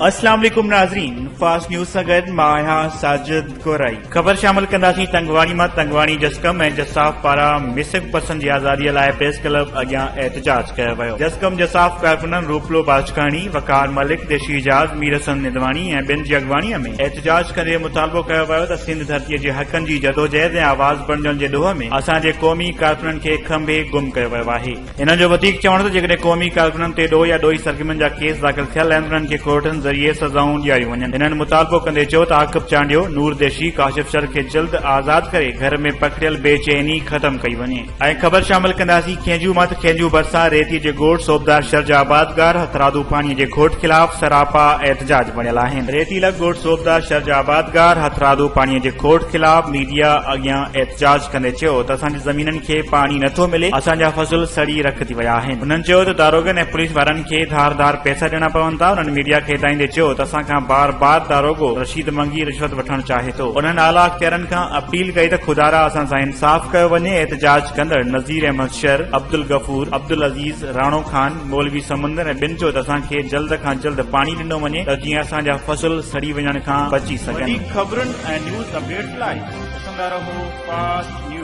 अस्सलाम वालेकुम नाज़रीन, फास्ट न्यूज़ सां गॾु मां आहियां साजिद गोराई। ख़बर शामिल कंदासीं तंगवाणी मां। तंगवाणी जसकम ऐं जसाफ पारां मिसिक पसंद जी आज़ादीअ लाइ प्रेस क्लब अॻियां एहतजाज कयो वियो। जसकम जसाफ कारकुननि रूपलो बाजखानी, वकार मलिक, देशी इजाज़, मीर हसन निदवाणी ऐं ॿिनि जी अॻवानीअ में एहतजाज करे मुतालबो कयो वियो त सिंध धरतीअ जे हक़नि जी जदोजहद ऐं आवाज़ बणजण जे ॾोह में असांजे क़ौमी कारकुननि खे खंभे गुम कयो वियो आहे। हिननि जो वधीक चवण त जेकॾहिं क़ौमी कारकुननि ते ॾोह या ॾोही सरगर्मियुनि जा केस दाख़िल थियल आहिनि, उन्हनि खे कोर्टनि ज़रिए सज़ाऊं ॾियारियूं वञनि। हिननि मुतालबो कंदे चयो त आकिब चांडियो, नूर देशी, काशिफ शर खे जल्द आज़ाद करे घर में पकड़ियल बेचैनी ख़त्म कई वञे। ऐं ख़बर शामिल कंदासीं खेंजू मत खेंजू भरिसां रेती जे ॻोठ सोबदार शर जा आबादगार हथरादू पाणीअ जे घोट ख़िलाफ़ सरापा एहतजाज बणियल आहिनि। रेती लग ॻोठ सोबदार शर जा आबादगार हथरादू पाणीअ जे घोट ख़िलाफ़ मीडिया अॻियां एहतजाज कंदे चयो त असांजी ज़मीननि खे पाणी नथो मिले, असांजा फसल सड़ी रख थी विया आहिनि। हुननि चयो त दारोगनि ऐं पुलिस वारनि खे धार धार पैसा ॾियणा पवनि था। उन्हनि मीडिया खे हिदाईंदे चयो त असां खां बार बार दारोगो रशीद मंगी रिश्वत वठणु चाहे थो। उन्हनि आला अख्तियारनि खां अपील कई त खुदारा असां सां इंसाफ़ कयो वञे। एहतजाज कंदड़ नज़ीर अहमद शर, अब्दुल गफूर, अब्दुल अज़ीज़, राणो खान, मौलवी समंदर ऐं ॿिनि चयो त असांखे जल्द खां जल्द पाणी ॾिनो वञे त जीअं असांजा फसल सड़ी वञण खां बची सघनि। ख़बरुनि ऐं न्यूज़ अपडेट्स लाइ ॾिसंदा रहो फास्ट न्यूज़।